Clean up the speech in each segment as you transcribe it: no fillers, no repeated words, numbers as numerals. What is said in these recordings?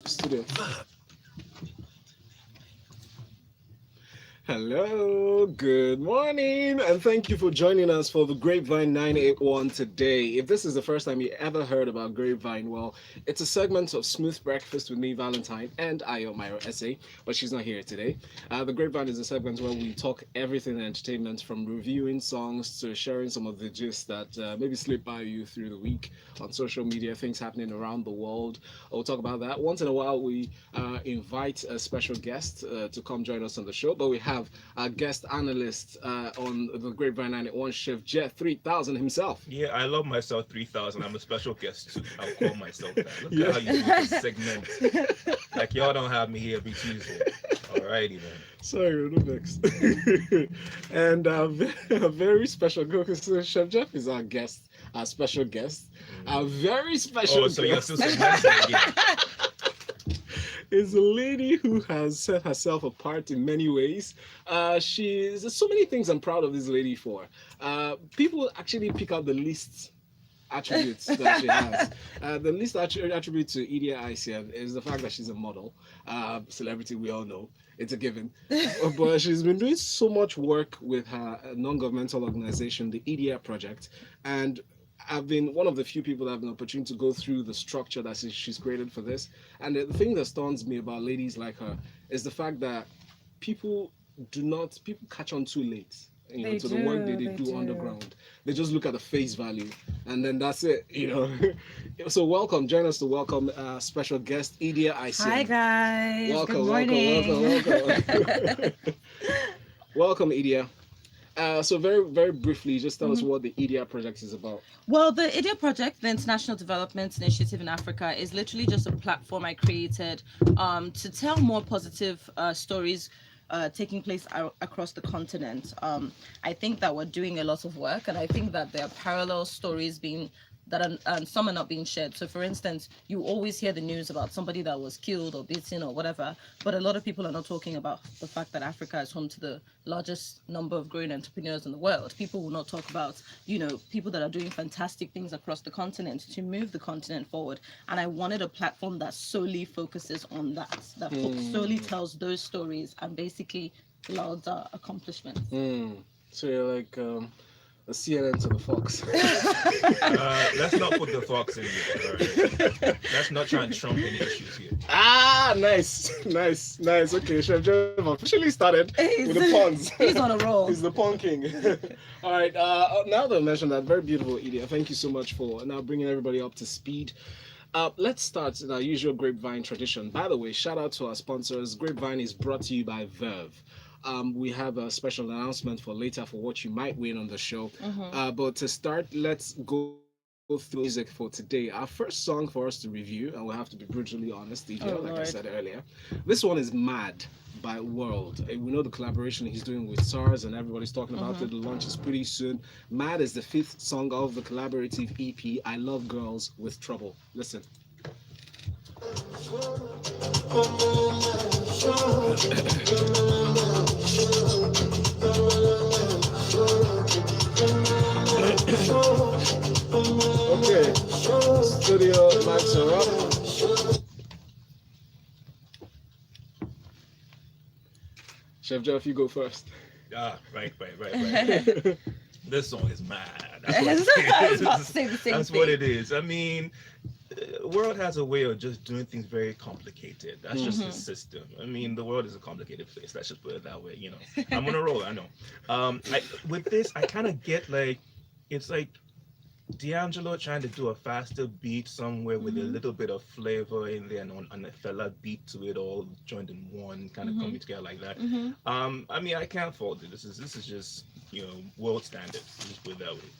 Studio. Hello, good morning, and thank you for joining us for the Grapevine 981 today. If this is the first time you ever heard about Grapevine, well, it's a segment of Smooth Breakfast with me, Valentine, and Ayo Mairo Ese, but she's not here today. The Grapevine is a segment where we talk everything entertainment, from reviewing songs to sharing some of the gist that maybe slip by you through the week on social media, things happening around the world. We'll talk about that. Once in a while, we invite a special guest to come join us on the show, but we have our guest analyst on the Grapevine 91, Chef Jet 3000 himself. Yeah, I love myself 3000. I'm a special guest too. I'll call myself that. Look at how you do this segment. Like y'all don't have me here every Tuesday. Alrighty then. Sorry, no next. And a very special guest. Chef Jeff is our guest, our special guest. A very special Oh, so guest. you're still segmenting again. Is a lady who has set herself apart in many ways. There's so many things I'm proud of this lady for. People actually pick out the least attributes that she has. The least attribute to Idia Aisien is the fact that she's a model, celebrity. We all know it's a given. But she's been doing so much work with her non-governmental organization, the Idia Project, and I've been one of the few people that have an opportunity to go through the structure that she's created for this. And the thing that stuns me about ladies like her is the fact that people catch on too late. To the work they do underground. They just look at the face value and then that's it, So join us to welcome special guest Idia Aisien. Hi guys. Welcome, Good morning. welcome. Welcome, Idia. So very, very briefly, just tell us what the Idia project is about. Well, the Idia Project, the International Development Initiative in Africa, is literally just a platform I created to tell more positive stories taking place across the continent. I think that we're doing a lot of work, and I think that there are parallel stories and some are not being shared. So for instance, you always hear the news about somebody that was killed or beaten or whatever, but a lot of people are not talking about the fact that Africa is home to the largest number of growing entrepreneurs in the world. People will not talk about, people that are doing fantastic things across the continent to move the continent forward. And I wanted a platform that solely focuses on that solely tells those stories and basically lauds our accomplishments. So you're like the CNN to the Fox. Let's not put the fox in here. Right? Let's not try and trump any issues here. Nice. Okay, Chef Jeff officially started with the puns. He's on a roll. He's the pun king. All right. Now that I mentioned that, very beautiful, Idia. Thank you so much for now bringing everybody up to speed. Let's start in our usual Grapevine tradition. By the way, shout out to our sponsors. Grapevine is brought to you by Verve. We have a special announcement for later for what you might win on the show. But to start, let's go through music for today. Our first song for us to review, and we'll have to be brutally honest, I said earlier. This one is Mad by World. We know the collaboration he's doing with Sarz, and everybody's talking about it. The launch is pretty soon. Mad is the 5th song of the collaborative EP, I Love Girls with Trobul. Listen. Okay, studio mics are up. Chef Jeff, you go first. Right. This song is mad. That's what it is. I mean, world has a way of just doing things very complicated. That's just the system. I mean, the world is a complicated place. Let's just put it that way. I'm on a roll. I know. With this, I kind of get it's like D'Angelo trying to do a faster beat somewhere with a little bit of flavor in there, and a fella beat to it all joined in one, kind of coming together like that. I mean, I can't fault it. This is just world standard. Just put it that way.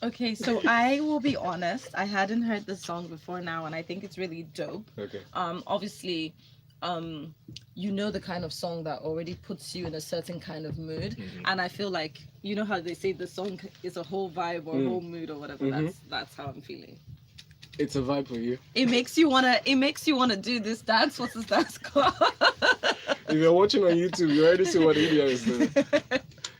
Okay, so I will be honest. I hadn't heard this song before now, and I think it's really dope. Okay. Obviously, the kind of song that already puts you in a certain kind of mood, and I feel like how they say the song is a whole vibe or a whole mood or whatever. That's how I'm feeling. It's a vibe for you. It makes you wanna do this dance. What's this dance called? If you're watching on YouTube, you already see what Idia is doing.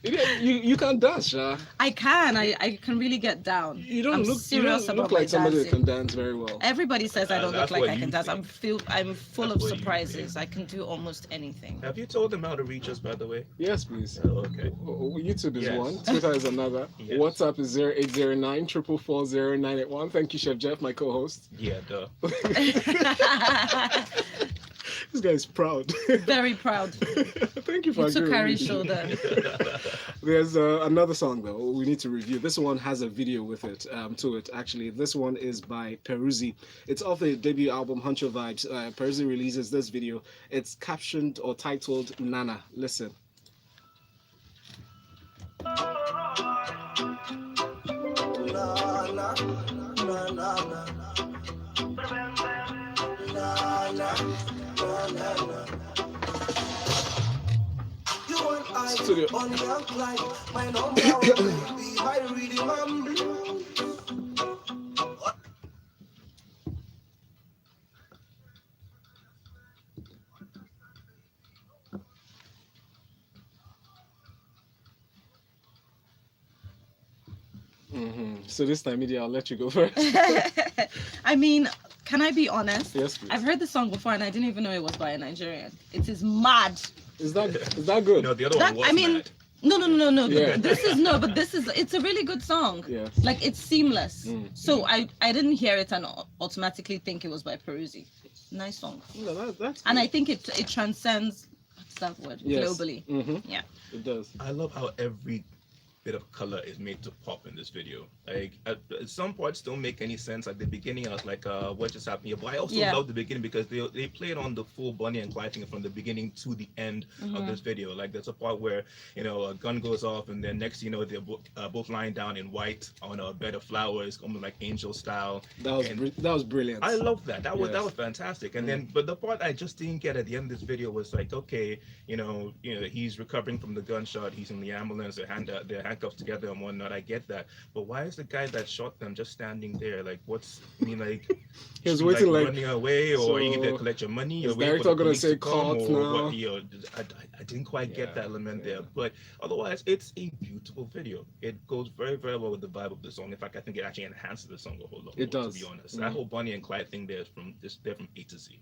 You can't dance, Sha. I can really get down. You don't I'm look. You serious don't about look my like somebody that dancing. can dance very well. Everybody says I don't look That's like what I you can dance. think. I'm full That's of what you surprises. think. I can do almost anything. Have you told them how to reach us, by the way? Yes, please. Oh, okay. YouTube is Yes. one. Twitter is another. Yes. WhatsApp is 0809 444 0981. Thank you, Chef Jeff, my co-host. Yeah, duh. This guy is proud. Very proud. Thank you for You took agreeing Harry's with me. shoulder. There's another song though we need to review. This one has a video with it to it actually. This one is by Peruzzi. It's off the debut album Huncho Vibes. Peruzzi releases this video. It's captioned or titled Nana. Listen. Studio. So this time, Idia, I'll let you go first. I mean, can I be honest? Yes, please. I've heard the song before and I didn't even know it was by a Nigerian. It is mad. Is that good? No, the other one was mad. No. Yeah. It's a really good song. Yes. Like it's seamless. So Mm. I didn't hear it and automatically think it was by Peruzzi. Nice song. No, that's And good. I think it transcends, what's that word? Yes. Globally. Yeah. It does. I love how every bit of color is made to pop in this video. Like some parts don't make any sense. At the beginning, I was like, what just happened here? But I also love the beginning because they played on the full Bonnie and Clyde thing from the beginning to the end of this video. Like there's a part where, you know, a gun goes off and then next, you know, they're both lying down in white on a bed of flowers, almost like angel style. That was brilliant. I love that. That was Yes. fantastic. And then, but the part I just didn't get at the end of this video was like, okay, you know, he's recovering from the gunshot. He's in the ambulance. They're handcuffs together and whatnot. I get that. But why is the guy that shot them just standing there? Like, like He was should waiting like running away, or so are you going to collect your money? is Or wait for director the gonna police say to come, court or now? what? I didn't quite get that element there. But otherwise, it's a beautiful video. It goes very, very well with the vibe of the song. In fact, I think it actually enhances the song a whole lot. It does. To be honest. That whole Bonnie and Clyde thing they're from A to Z.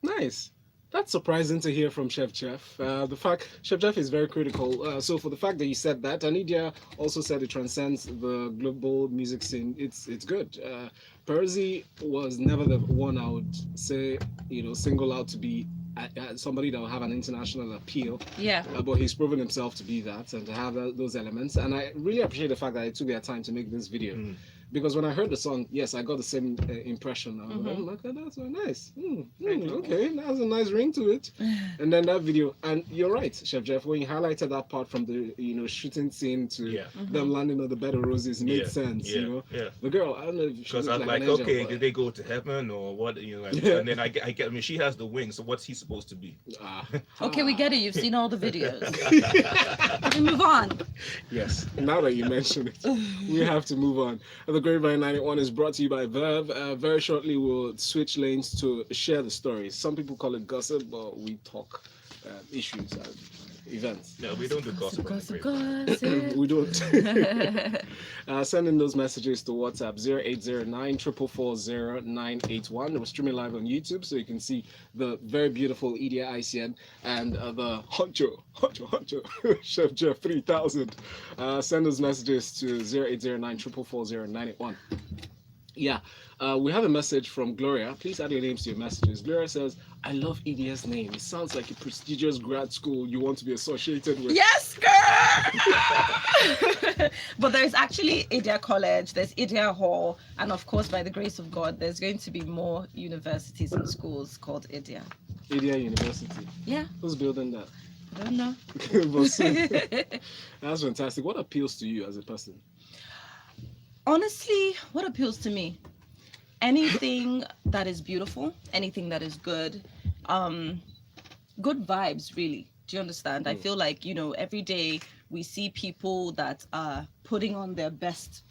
Nice. That's surprising to hear from Chef Jeff. The fact Chef Jeff is very critical. So for the fact that you said that, and Idia also said it transcends the global music scene. It's good. Peruzzi was never the one I would say, single out to be somebody that will have an international appeal. Yeah. But he's proven himself to be that and to have those elements. And I really appreciate the fact that it took their time to make this video. Because when I heard the song, yes, I got the same impression. I'm like, oh, that's so nice. Okay, that has a nice ring to it. And then that video, and you're right, Chef Jeff, when you highlighted that part from the shooting scene to them landing on the bed of roses, made sense. The girl, I don't know if she because looked I'm like like, an angel, okay, but- did they go to heaven or what? And then I get. I mean, she has the wings, so what's he supposed to be? Okay, we get it. You've seen all the videos. We move on. Yes, now that you mention it, we have to move on. The Grapevine 91 is brought to you by Verve. Very shortly, we'll switch lanes to share the stories. Some people call it gossip, but we talk issues and events. No, we don't do gossip. Gossip. We don't. Send in those messages to WhatsApp 0809 444 0981. We're streaming live on YouTube, so you can see the very beautiful Idia Aisien and the Huncho Chef Jeff 3000. Send those messages to 0809 444 0981. Yeah, we have a message from Gloria. Please add your names to your messages. Gloria says, I love Idia's name. It sounds like a prestigious grad school you want to be associated with. Yes, girl! But there's actually Idia College, there's Idia Hall, and of course, by the grace of God, there's going to be more universities and schools called Idia. Idia University. Yeah, Who's building that? I don't know. That's fantastic. What appeals to you as a person? Honestly, what appeals to me? Anything that is beautiful, anything that is good, good vibes, really. Do you understand? I feel like, every day we see people that are putting on their best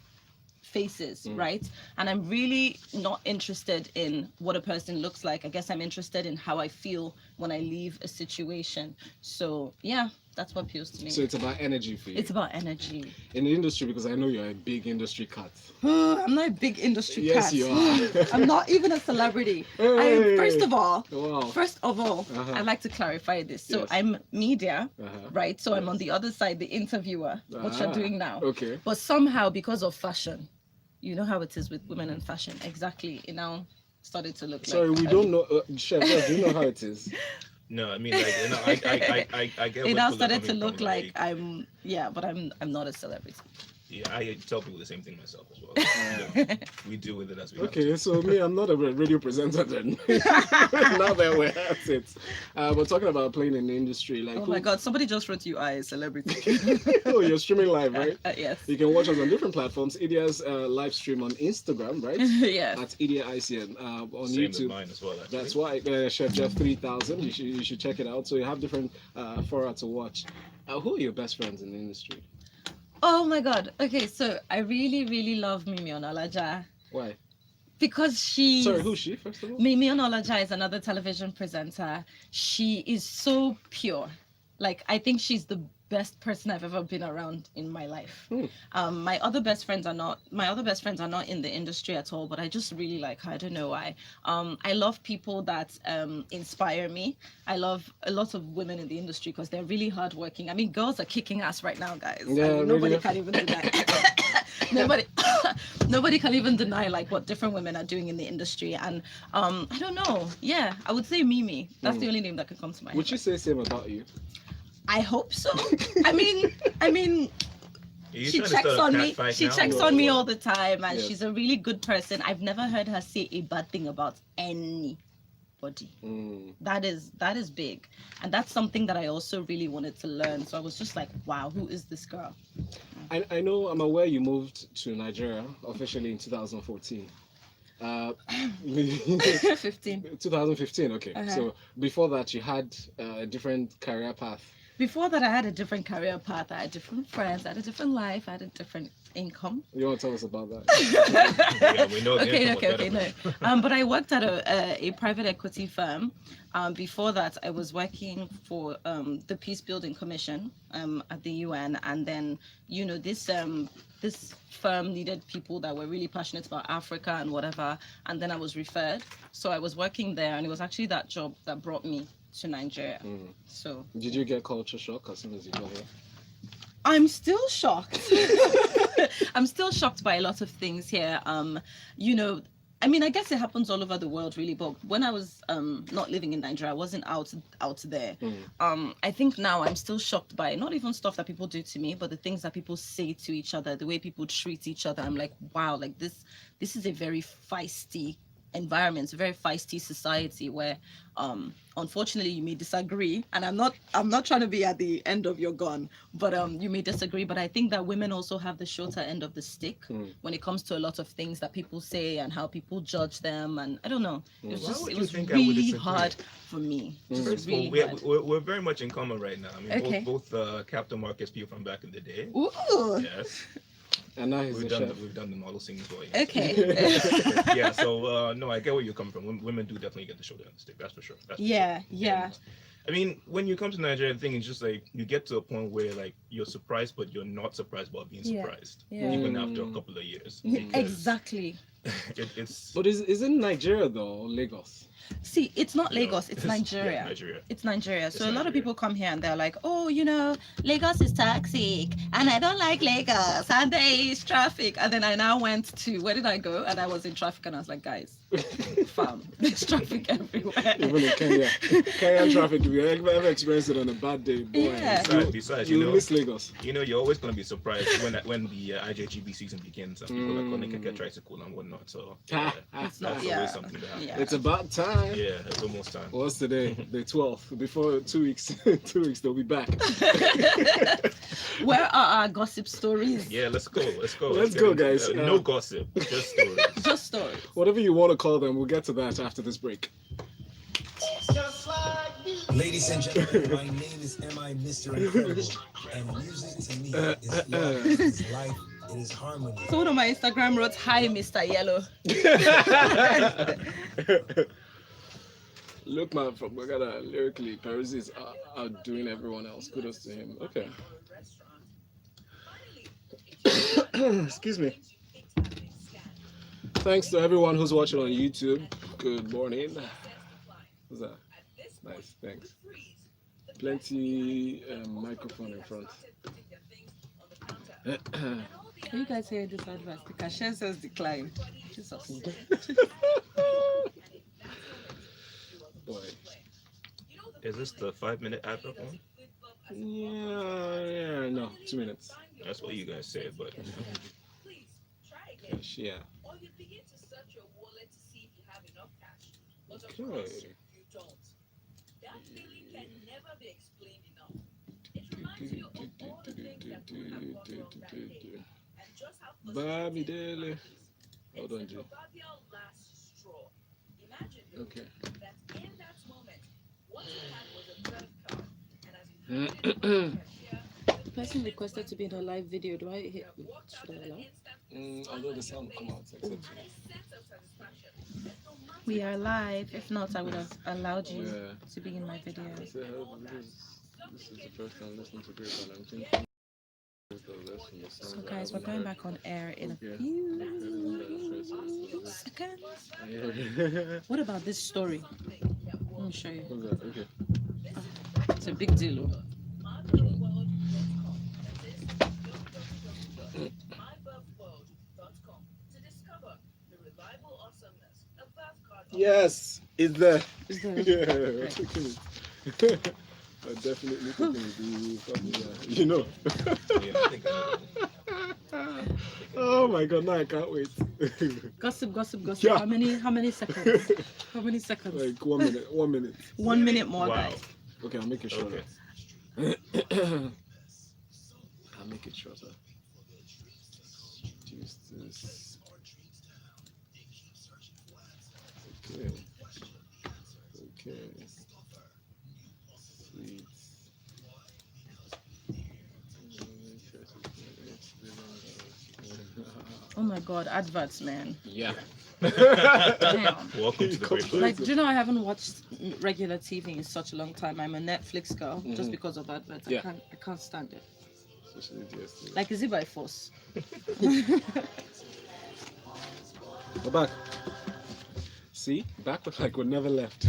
faces, right? And I'm really not interested in what a person looks like. I guess I'm interested in how I feel when I leave a situation. So, yeah, That's what appeals to me. So it's about energy for you. It's about energy. In the industry, because I know you're a big industry cat. I'm not a big industry Yes, cat. you are. I'm not even a celebrity. Hey. First of all, Uh-huh. I'd like to clarify this. So Yes. I'm media, Uh-huh. right? So I'm on the other side, the interviewer, what you're doing now. Okay. But somehow, because of fashion, you know how it is with women in fashion. Exactly. It now started to look Sorry, like... we don't know. Chef, do you know how it is? No, I mean, like, you know, I get. It where now people are started to coming look from, like but I'm not a celebrity. Yeah, I tell people the same thing myself as well. You know, we deal with it as we have to. Okay, so me, I'm not a radio presenter then. Now that we're at it. We're talking about playing in the industry. Like, Oh my God, somebody just wrote you I a celebrity. Oh, you're streaming live, right? Yes. You can watch us on different platforms. Idia's live stream on Instagram, right? Yes. At Idia Aisien. On Same YouTube. as mine as well. Actually. That's why Chef Jeff 3000. You should check it out. So you have different forums to watch. Who are your best friends in the industry? Oh my God. Okay, so I really, really love Mimi Onalaja Why? because she's... Sorry, who's she, first of all? Mimi Onalaja is another television presenter. She is so pure. Like, I think she's the best person I've ever been around in my life. My other best friends are not in the industry at all, but I just really like her. I don't know why. I love people that inspire me. I love a lot of women in the industry because they're really hardworking. I mean, girls are kicking ass right now, guys. Yeah, I mean, nobody really. can even deny. Nobody can even deny like what different women are doing in the industry. And I don't know. Yeah, I would say Mimi. That's the only name that could come to my head. Would you say same about you? I hope so. I mean, she checks on me. She checks on me all the time, and Yes. she's a really good person. I've never heard her say a bad thing about anybody. That is big, and that's something that I also really wanted to learn. So I was just like, wow, who is this girl? I know, I'm aware you moved to Nigeria officially in 2014. 15. 2015, okay. Uh-huh. So before that, you had a different career path. Before that, I had a different career path. I had different friends. I had a different life. I had a different income. You want to tell us about that? Yeah, we know. Okay, no. But I worked at a private equity firm. Before that, I was working for the Peace Building Commission at the UN, and then this firm needed people that were really passionate about Africa and whatever, and then I was referred. So I was working there, and it was actually that job that brought me to Nigeria. So Did you get culture shock as soon as you got here? I'm still shocked. I'm still shocked by a lot of things here. I mean, I guess it happens all over the world, really. But when I was not living in Nigeria, I wasn't out there. I think now I'm still shocked by not even stuff that people do to me, but the things that people say to each other, the way people treat each other. I'm like, wow, like this is a very feisty environment, a very feisty society where unfortunately you may disagree, and I'm not trying to be at the end of your gun, but you may disagree, but I think that women also have the shorter end of the stick when it comes to a lot of things that people say and how people judge them, and I don't know, it was really hard for me. First of all, we're very much in common right now. I mean, both capital markets people from back in the day. Ooh. Yes. And now he's we've done the model scene as well. Yes. Okay. Yeah, so no, I get where you're coming from. Women do definitely get the shoulder on the stick, that's for sure. Yeah. I mean, when you come to Nigeria, the thing is just like you get to a point where like you're surprised, but you're not surprised about being surprised, even after a couple of years. Exactly. It's. But is it Nigeria though, or Lagos? See, it's not Lagos, it's Nigeria. Yeah, Nigeria. It's Nigeria. So a Nigeria. lot of people come here and they're like, oh, Lagos is toxic and I don't like Lagos and there is traffic. And then I now went to, where did I go? And I was in traffic and I was like, guys, fam, there's traffic everywhere. Even in Kenya. Kenyan traffic, if you ever experience it on a bad day, boy. Yeah. Besides, you miss Lagos. You're always going to be surprised when the IJGB season begins and people are going to get tricycle and whatnot. So It's not, that's always something that happens. yeah. It's about time. Yeah, it's almost time. What's today? The 12th. Before 2 weeks, 2 weeks they'll be back. Where are our gossip stories? Yeah, let's go. Let's go, guys. No gossip, just stories. Just stories. Whatever you want to call them, we'll get to that after this break. Ladies and gentlemen, my name is M.I. Mr. Incredible, and music to me is love, it is life, it is harmony. Someone on my Instagram wrote, hi, Mr. Yellow. Look, man, from Bagada, lyrically, Peruzzi is outdoing everyone else. Kudos to him. Okay. Excuse me. Thanks to everyone who's watching on YouTube. Good morning. Who's that? Nice, thanks. Plenty microphone in front. Can you guys hear this advice? The cashier says decline. Jesus. Boy. Is this the 5-minute advert one? Yeah, no, 2 minutes. That's what you guys said, but Yeah. Okay. Bobby Daly. Hold on, G. Okay. The person requested to be in a live video. Do I hit? Should I allow? Although the sound will come out, except We are live. If not, I would have allowed you Yeah. to be in my video. This is the first time listening to Grapevine. I'm thinking So, guys, we're going back on air in a Okay. few seconds. What about this story? Let me show you. Okay. It's a big deal. Yes, it's there. Is there? Yeah, we're taking it. We're definitely taking it. You know. yeah, I think I know. Oh my god, now I can't wait. Gossip. Yeah. How many seconds? How many seconds? Like 1 minute. 1 minute. 1 minute more, Wow. guys. Okay, I'll make it shorter. Okay. I'll make it shorter. Use this. Okay. Sweet. Oh my god, adverts, man. Yeah. Damn. Welcome to the Grapevine. Like, do you know I haven't watched regular TV in such a long time? I'm a Netflix girl just because of adverts. Yeah. I can't stand it. Especially DSTV. Like, is it by force? We're back. See? Back with like we never left.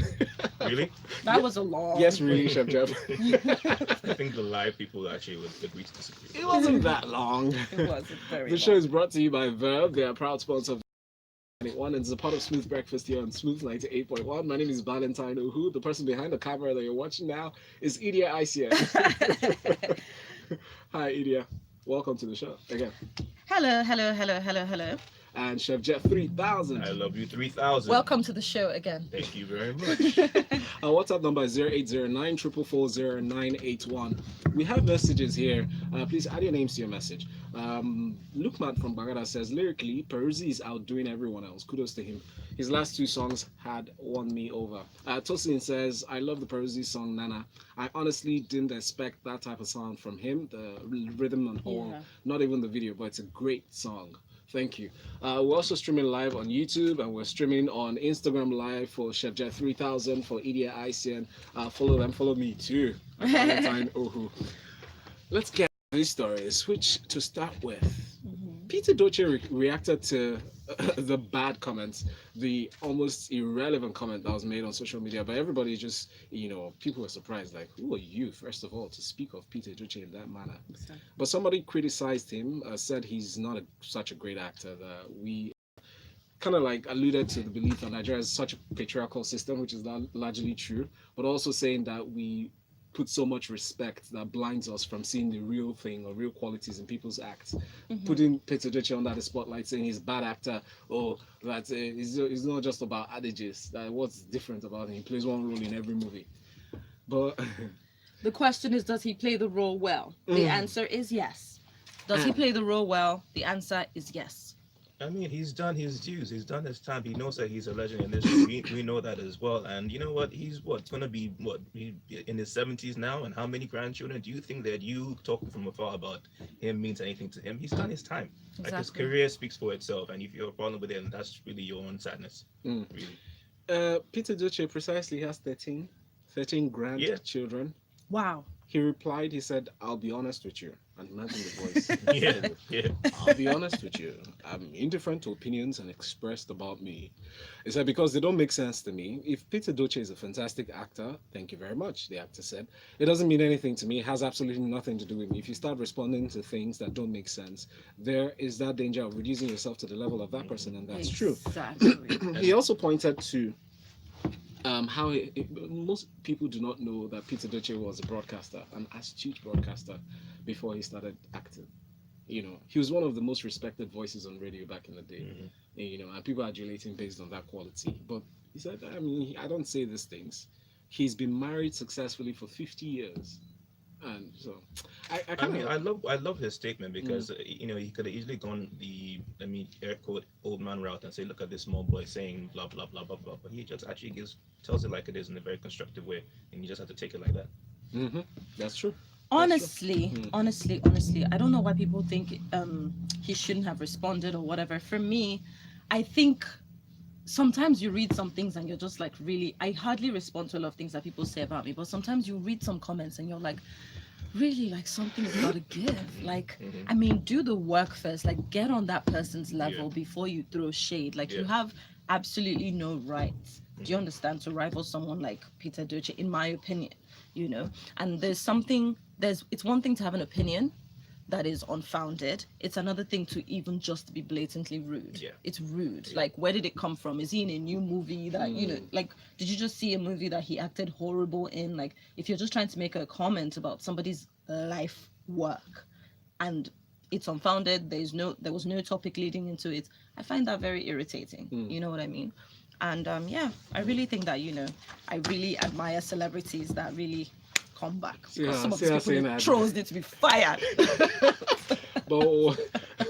Really? That was a long. Yes, really, Chef Jeff. I think the live people actually would agree to disagree. It wasn't that long. It wasn't very The long. show is brought to you by Verb. They are proud sponsor of 91 and it's a part of Smooth Breakfast here on Smooth 98.1. My name is Valentine Ohu. The person behind the camera that you're watching now is Idia Aisien. Hi, Idia. Welcome to the show again. Hello. And Chef Jeff 3000. I love you 3000. Welcome to the show again. Thank you very much. Our WhatsApp number is 0809 444 0981. We have messages here. Please add your names to your message. Lukman from Bagada says, lyrically, Peruzzi is outdoing everyone else. Kudos to him. His last 2 songs had won me over. Tosin says, I love the Peruzzi song, Nana. I honestly didn't expect that type of sound from him. The rhythm and all. Yeah. Not even the video, but it's a great song. Thank you. We're also streaming live on YouTube and we're streaming on Instagram live for Chef Jet 3000 for Idia Aisien. Follow them, follow me too. Valentine Ohu. Let's get to these stories. Which to start with? Peter Doce reacted to the bad comments, the almost irrelevant comment that was made on social media, but everybody just, people were surprised, like, who are you, first of all, to speak of Peter Doce in that manner? Exactly. But somebody criticized him, said he's not such a great actor, that we kind of like alluded to the belief that Nigeria is such a patriarchal system, which is largely true, but also saying that we put so much respect that blinds us from seeing the real thing or real qualities in people's acts. Putting Peter Doce under the spotlight, saying he's a bad actor, or that it's not just about adages, that what's different about him, he plays one role in every movie. But The question is, does he play the role well? The answer is yes. Does he play the role well? The answer is yes. I mean, he's done his dues. He's done his time. He knows that he's a legend in this. We know that as well. And you know what? He's going to be in his 70s now. And how many grandchildren do you think that you talking from afar about him means anything to him? He's done his time. Like his Exactly. career speaks for itself. And if you have a problem with it, that's really your own sadness. Really. Peter Duce precisely has 13 Yeah. grandchildren. Wow. He replied, he said, I'll be honest with you. And imagine the voice. Yeah. Yeah. I'll be honest with you. I'm indifferent to opinions and expressed about me. He said, because they don't make sense to me. If Peter Doce is a fantastic actor, thank you very much, the actor said. It doesn't mean anything to me. It has absolutely nothing to do with me. If you start responding to things that don't make sense, there is that danger of reducing yourself to the level of that person, and that's true. Exactly. He also pointed to how most people do not know that Peter Doce was a broadcaster, an astute broadcaster, before he started acting. He was one of the most respected voices on radio back in the day. And people adulate him based on that quality. But he said, I mean, I don't say these things. He's been married successfully for 50 years. And so I kind of I love his statement because he could have easily gone the air quote old man route and say, look at this small boy saying blah blah blah blah blah, but he just actually tells it like it is in a very constructive way, and you just have to take it like that. That's true. Honestly, honestly, I don't know why people think he shouldn't have responded or whatever. For me, I think sometimes you read some things and you're just like, really, I hardly respond to a lot of things that people say about me, but sometimes you read some comments and you're like, really, like, something's gotta give. Like, I mean, do the work first, like, get on that person's level before you throw shade. Like, you have absolutely no right, do you understand, to rival someone like Peter Doce, in my opinion, and it's one thing to have an opinion that is unfounded. It's another thing to even just be blatantly rude. It's rude. Like, where did it come from? Is he in a new movie that like, did you just see a movie that he acted horrible in? Like, if you're just trying to make a comment about somebody's life work and it's unfounded, there was no topic leading into it, I find that very irritating. You know what I mean? And I really think that I really admire celebrities that really come back. Some of these people, trolls need to be fired. But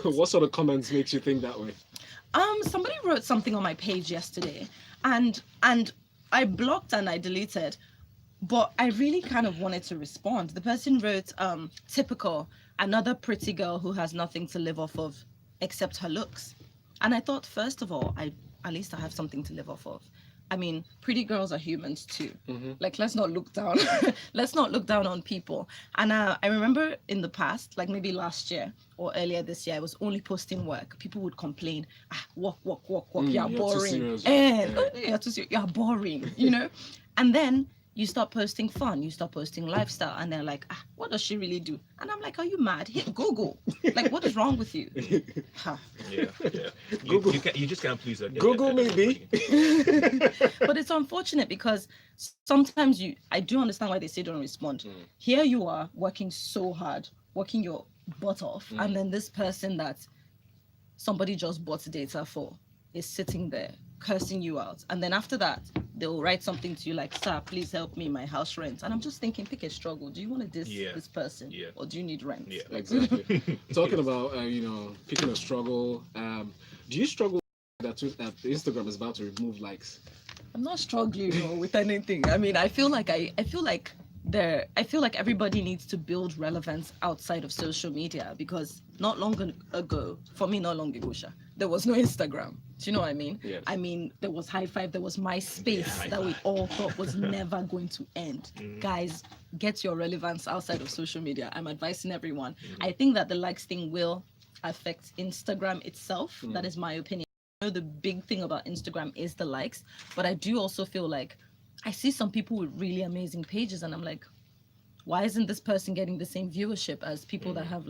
what sort of comments makes you think that way? Somebody wrote something on my page yesterday, and I blocked and I deleted, but I really kind of wanted to respond. The person wrote, typical, another pretty girl who has nothing to live off of except her looks. And I thought, first of all, at least I have something to live off of. I mean, pretty girls are humans too. Like, let's not look down. Let's not look down on people. And I remember in the past, like maybe last year or earlier this year, I was only posting work. People would complain, work, you're boring. You're boring, And then you start posting fun, you start posting lifestyle, and they're like, what does she really do? And I'm like, are you mad? Hit Google. Like, what is wrong with you? Yeah. Google. You just can't please that. Google maybe. But it's unfortunate because sometimes I do understand why they say don't respond. Here you are working so hard, working your butt off, and then this person that somebody just bought data for is sitting there cursing you out, and then after that they'll write something to you like, sir, please help me, my house rent. And I'm just thinking, pick a struggle. Do you want to diss this person, or do you need rent? Exactly. Talking about picking a struggle, do you struggle that Instagram is about to remove likes? I'm not struggling with anything. I mean, I feel like everybody needs to build relevance outside of social media, because not long ago, there was no Instagram. Do you know what I mean? Yes. I mean, there was High Five, there was MySpace that we all thought was never going to end. Guys, get your relevance outside of social media. I'm advising everyone. I think that the likes thing will affect Instagram itself. That is my opinion. I know the big thing about Instagram is the likes, but I do also feel like I see some people with really amazing pages and I'm like, why isn't this person getting the same viewership as people that have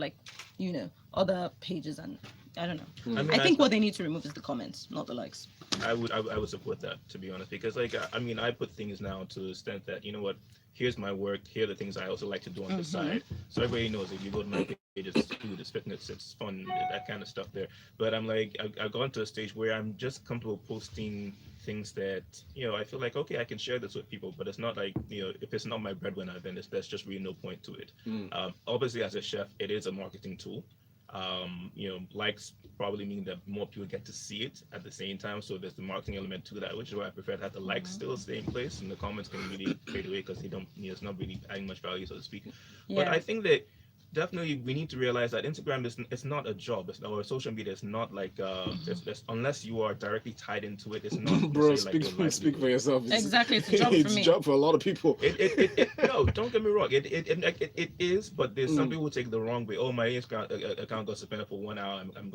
other pages? And I don't know. I think what they need to remove is the comments, not the likes. I would support that, to be honest, because I put things now to the extent that, here's my work, here are the things I also like to do on the side. So everybody knows if you go to my page, it's food, it's fitness, it's fun, that kind of stuff there. But I'm like, I've gone to a stage where I'm just comfortable posting things that, I feel like, okay, I can share this with people, but it's not like, if it's not my breadwinner, then there's just really no point to it. Obviously, as a chef, it is a marketing tool. Likes probably mean that more people get to see it at the same time, so there's the marketing element to that, which is why I prefer to have the likes still stay in place and the comments can really fade away, because it's not really adding much value, so to speak. But I think that definitely we need to realize that Instagram is it's not a job, or social media is not like unless you are directly tied into it, it's not Bro, necessarily like your speak for livelihood. yourself. Exactly, it's a job It's for a me. job for a lot of people. No, don't get me wrong. It is, but there's some Mm. people who take it the wrong way. Oh, my Instagram account got suspended for 1 hour. I'm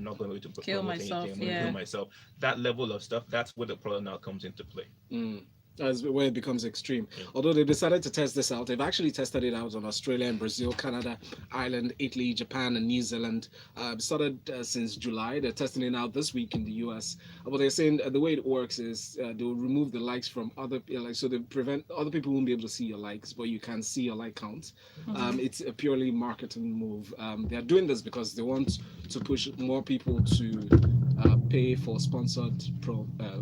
not going to Kill promote myself, anything. I'm going to yeah. kill myself. That level of stuff. That's where the problem now comes into play. Mm. That's where it becomes extreme. Yeah. Although they decided to test this out, they've actually tested it out on Australia and Brazil, Canada, Ireland, Italy, Japan, and New Zealand. Started since July. They're testing it out this week in the US. But they're saying the way it works is they'll remove the likes from other, like, so they prevent other people won't be able to see your likes, but you can see your like count. It's a purely marketing move. They are doing this because they want to push more people to pay for sponsored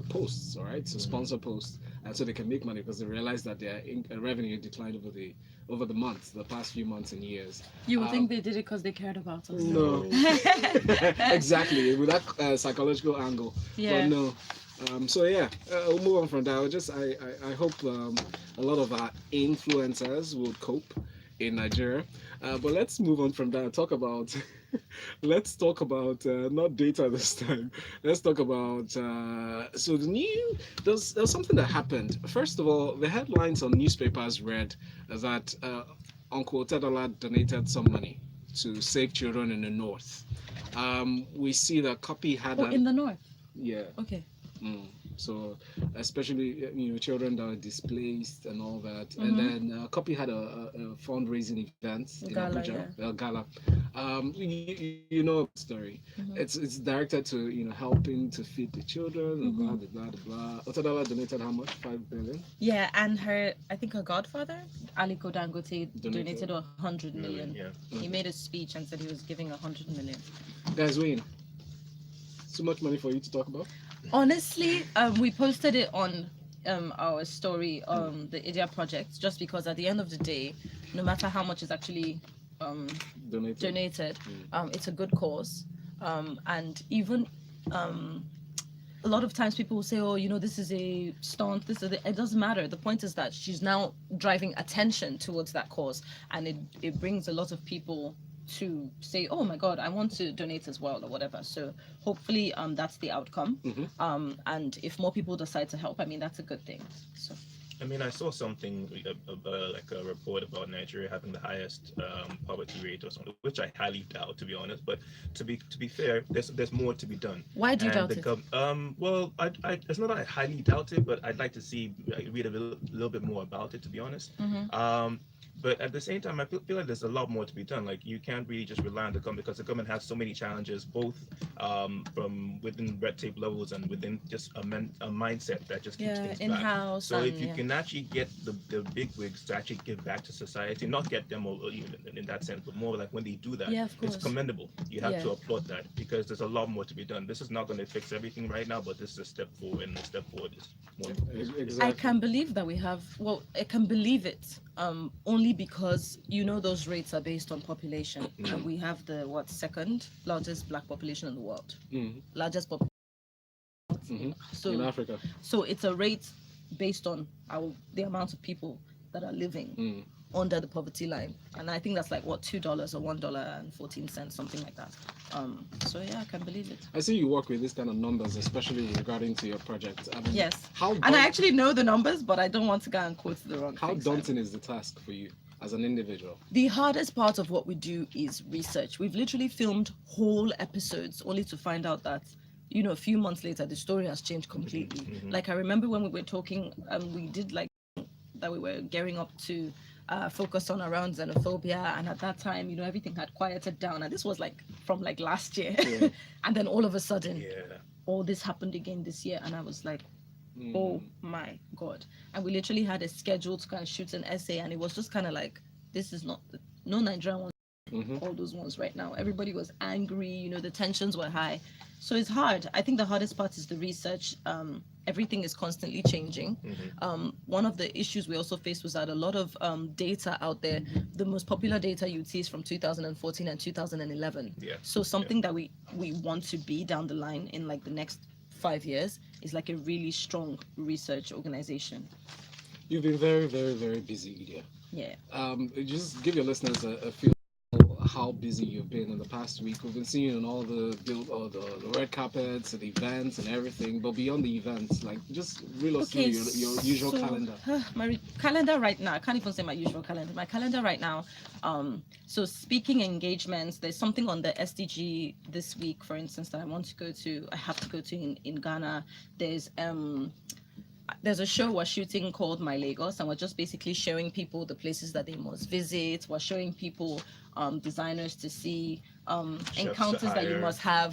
posts. All right, so sponsor posts, so they can make money because they realize that their revenue declined over the months, the past few months and years. You would think they did it because they cared about us. No, exactly, with that psychological angle. Yeah. But no. So yeah, we'll move on from that. I hope a lot of our influencers will cope in Nigeria. But let's move on from that and talk about let's talk about not data this time. Let's talk about so there's something that happened. First of all, the headlines on newspapers read that Uncle Tedola donated some money to save children in the north. We see that Copy had in the north. yeah. Okay. So especially children that are displaced and all that, and then Copy had a fundraising event in Gala, Abuja, gala. You know the story. It's directed to helping to feed the children. Blah blah blah. Otadala donated how much? 5 billion. Yeah, and I think her godfather, Aliko Dangote, donated 100 million. Yeah. He made a speech and said he was giving 100 million. Guys, Wayne, too much money for you to talk about? Honestly, we posted it on our story, the Idia project, just because at the end of the day, no matter how much is actually donated, it's a good cause. And even a lot of times people will say, oh, this is a stunt, it doesn't matter. The point is that she's now driving attention towards that cause, and it brings a lot of people to say, oh my God, I want to donate as well, or whatever. So hopefully that's the outcome. And if more people decide to help, I mean, that's a good thing. So I mean, I saw something like a report about Nigeria having the highest poverty rate or something, which I highly doubt, to be honest. But to be fair, there's more to be done. Why do you doubt it? Well, it's not that I highly doubt it, but I'd like to read a little bit more about it, to be honest. But at the same time, I feel like there's a lot more to be done. Like, you can't really just rely on the government, because the government has so many challenges, both from within red tape levels and within just a mindset that just keeps things in-house. So if you can actually get the big wigs to actually give back to society, not get them all even in that sense, but more like when they do that, it's commendable. You have to applaud that, because there's a lot more to be done. This is not going to fix everything right now, but this is a step forward, and the step forward is more. Exactly. I can believe that we have, I can believe it only because those rates are based on population, and we have the second largest black population in the world, largest population so in Africa. So it's a rate based on the amount of people that are living under the poverty line, and I think that's like $2 or $1.14, something like that. So yeah, I can believe it. I see you work with this kind of numbers, especially regarding to your project. I mean, Yes. And I actually know the numbers, but I don't want to go and quote the wrong How things. daunting is the task for you as an individual? The hardest part of what we do is research. We've literally filmed whole episodes only to find out that, a few months later, the story has changed completely. Like, I remember when we were talking, we did like that we were gearing up to focus on around xenophobia, and at that time, everything had quieted down, and this was like from like last year. And then all of a sudden, all this happened again this year, and I was like, oh my God. And we literally had a schedule to kind of shoot an essay, and it was just kind of like, this is no Nigerian ones, all those ones right now. Everybody was angry, the tensions were high. So it's hard. I think the hardest part is the research. Everything is constantly changing. One of the issues we also faced was that a lot of data out there, the most popular data you'd see is from 2014 and 2011. So something that we want to be down the line in like the next 5 years is like a really strong research organization. You've been very, very, very busy, Idia. Yeah. Just give your listeners a feel how busy you've been in the past week. We've been seeing you on all the red carpets and events and everything. But beyond the events, like just reel us through your usual calendar. My calendar right now, I can't even say my usual calendar. My calendar right now, so speaking engagements, there's something on the SDG this week, for instance, that I have to go to in Ghana. There's a show we're shooting called My Lagos, and we're just basically showing people the places that they must visit. We're showing people designers to see, encounters that you must have,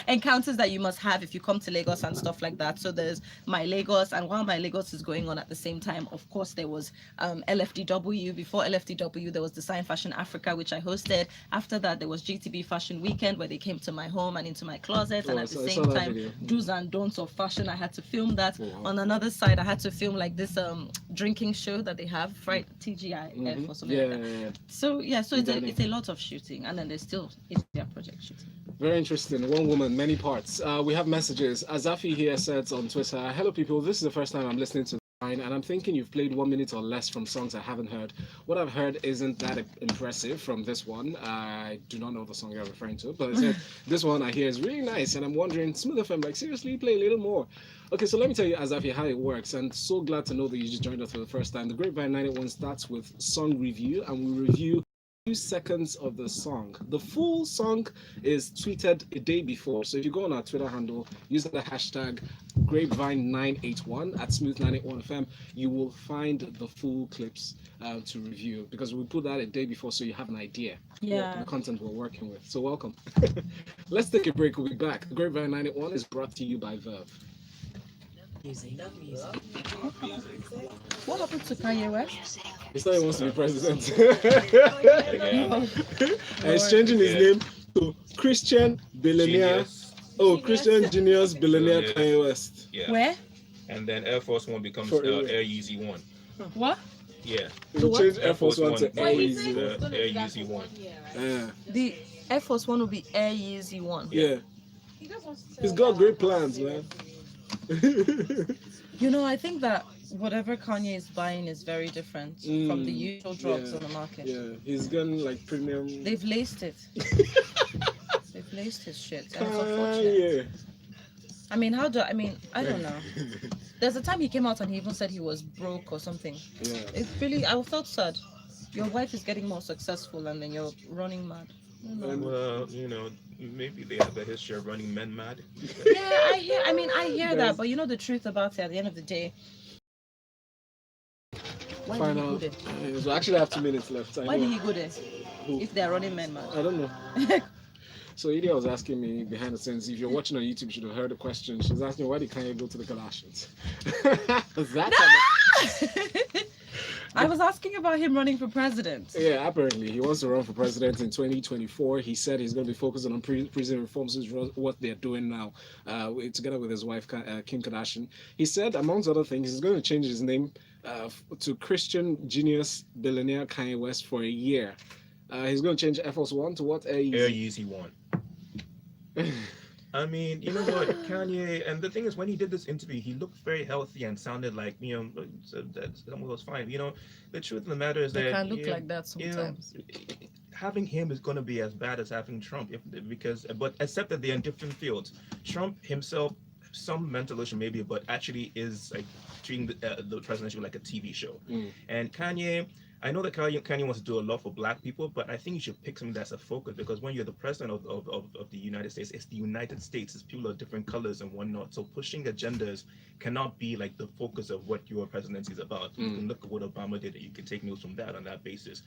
encounters that you must have if you come to Lagos and stuff like that. So there's My Lagos, and while My Lagos is going on at the same time, of course, there was LFDW. Before LFDW, there was Design Fashion Africa, which I hosted. After that, there was GTB Fashion Weekend, where they came to my home and into my closet, and at the same time, do's and don'ts of fashion. I had to film that. On another side, I had to film like this drinking show that they have, right? TGIF or something like that. So yeah, so it's a lot of shooting, and then there's still Idia project shooting. Very interesting. One woman, many parts. We have messages. Azafi here says on Twitter, "Hello people, this is the first time I'm listening to and I'm thinking you've played 1 minute or less from songs I haven't heard. What I've heard isn't that impressive from this one. I do not know the song you're referring to, but it said, this one I hear is really nice, and I'm wondering, Smooth FM, like seriously, play a little more." Okay, so let me tell you, Azafi, how it works, and so glad to know that you just joined us for the first time. The Grapevine 91 starts with song review, and we review 2 seconds of the song. The full song is tweeted a day before. So if you go on our Twitter handle using the hashtag Grapevine981 at Smooth981FM, you will find the full clips to review, because we put that a day before so you have an idea what the content we're working with. So welcome. Let's take a break. We'll be back. The Grapevine 981 is brought to you by Verve. Music. What happened to Kanye West? He said he wants to be president. And he's changing his name to Christian Billionaire. Christian Genius Billionaire Kanye West. Yeah. Where? And then Air Force One becomes Air Yeezy One. What? Yeah. He'll change Air Force One to Air Yeezy Yeezy. Air Yeezy One. The Air Force One will be Air Yeezy One. Yeah. He's got great plans, man. You know, I think that whatever Kanye is buying is very different from the usual drugs on the market. Yeah, he's getting like premium. They've laced it. They've laced his shit. And it's unfortunate. I mean, I don't know. There's a time he came out and he even said he was broke or something. Yeah. It really, I felt sad. Your wife is getting more successful and then you're running mad. Well, you know, maybe they have a history of running men mad. Yeah, I hear that, but you know the truth about it at the end of the day. Why did he go there? So actually I have 2 minutes left. Why did he go there? If they're running men mad. I don't know. So Idia was asking me behind the scenes, if you're watching on YouTube, you should have heard the question. She's asking, why did Kanye go to the Kardashians? I was asking about him running for president. Yeah, apparently he wants to run for president in 2024. He said he's going to be focusing on prison reforms, which is what they're doing now, together with his wife, Kim Kardashian. He said, amongst other things, he's going to change his name to Christian Genius Billionaire Kanye West for a year. He's going to change Air Force One to what? Air Yeezy One. I mean, you know what, Kanye, and the thing is, when he did this interview, he looked very healthy and sounded like, you know, that was fine. You know, the truth of the matter is that can look like that sometimes. You know, having him is going to be as bad as having Trump, but except that they're in different fields. Trump himself, some mental issue maybe, but actually is like treating the presidency like a TV show. And Kanye, I know that Kanye wants to do a lot for Black people, but I think you should pick something that's a focus, because when you're the president of the United States, it's the United States. It's people of different colors and whatnot. So pushing agendas cannot be like the focus of what your presidency is about. You can look at what Obama did, and you can take notes from that on that basis.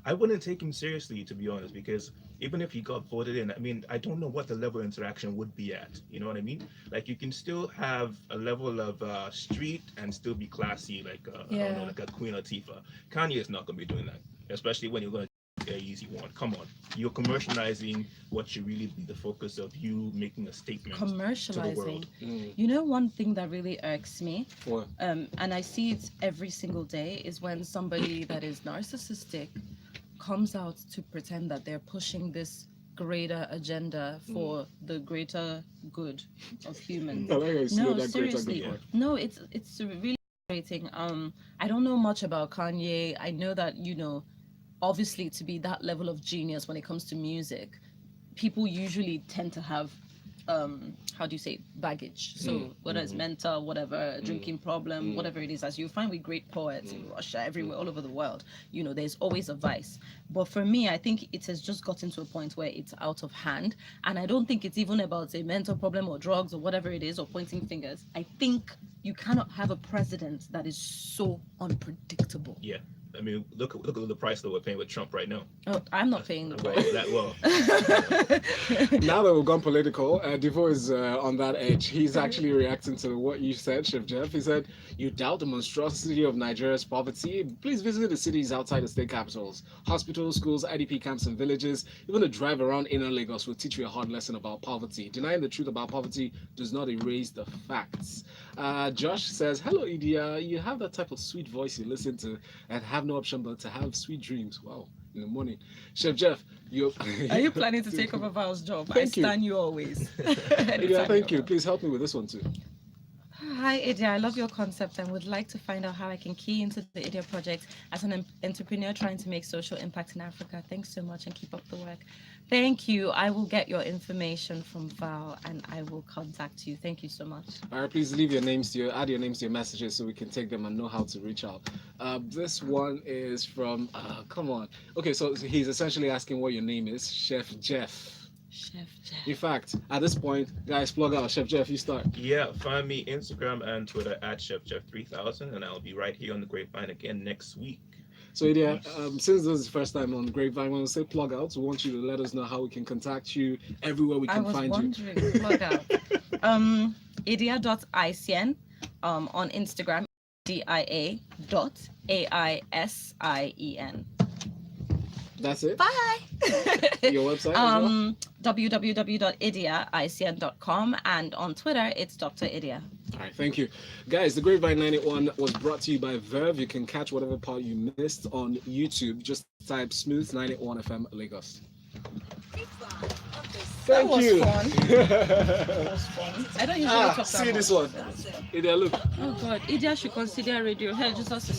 I wouldn't take him seriously, to be honest, because even if he got voted in, I mean, I don't know what the level of interaction would be at. You know what I mean? Like, you can still have a level of street and still be classy, like I don't know, like a Queen Latifah. Kanye is not going to be doing that, especially when you're going to Air Yeezy One. Come on, you're commercializing what should really be the focus of you making a statement to the world. You know, one thing that really irks me, What? and I see it every single day, is when somebody that is narcissistic comes out to pretend that they're pushing this greater agenda for the greater good of humans. No, seriously. No, it's really frustrating. I don't know much about Kanye. I know that, you know, obviously to be that level of genius when it comes to music, people usually tend to have how do you say, baggage. So whether it's mental, whatever, drinking problem, whatever it is, as you find with great poets in Russia, everywhere, all over the world, you know, there's always a vice. But for me, I think it has just gotten to a point where it's out of hand. And I don't think it's even about a mental problem or drugs or whatever it is, or pointing fingers. I think you cannot have a president that is so unpredictable. Yeah. I mean, look at the price that we're paying with Trump right now. Oh, I'm not paying the Well, price. Now that we've gone political, Devo is on that edge. He's actually reacting to what you said, Chef Jeff. He said, "You doubt the monstrosity of Nigeria's poverty? Please visit the cities outside the state capitals. Hospitals, schools, IDP camps and villages. Even a drive around inner Lagos will teach you a hard lesson about poverty. Denying the truth about poverty does not erase the facts." Josh says, "Hello, Idia. You have that type of sweet voice you listen to and have no option but to have sweet dreams." Wow. In the morning. Chef Jeff, are you planning to take over Val's job? I stand you always. Yeah, thank you. Please help me with this one too. Hi, Idia. I love your concept and would like to find out how I can key into the Idia project as an entrepreneur trying to make social impact in Africa. Thanks so much and keep up the work. Thank you. I will get your information from Val and I will contact you. Thank you so much. All right, please leave your names to add your names to your messages so we can take them and know how to reach out. This one is from, come on. Okay, so he's essentially asking what your name is, Chef Jeff. Chef Jeff. In fact, at this point, guys, plug out. Chef Jeff, you start. Yeah, find me Instagram and Twitter at ChefJeff3000, and I'll be right here on the Grapevine again next week. So, Idia, since this is the first time on Grapevine, when we say plug out, we want you to let us know how we can contact you everywhere we can find you. I was wondering, plug out. Idia.Aisien on Instagram, dia.aisien. That's it? Bye. Your website as well? www.idiaaisien.com, and on Twitter it's Dr. Idia. All right, thank you. Guys, the Grapevine 91 was brought to you by Verve. You can catch whatever part you missed on YouTube. Just type Smooth 91 FM Lagos. Thank you. Fun. That was fun. I don't usually talk see this one. Idia, look. Oh God, Idia should consider radio. Hell, just us. I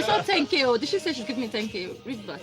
saw 10K. Oh, did she say she'd give me 10K? Read back.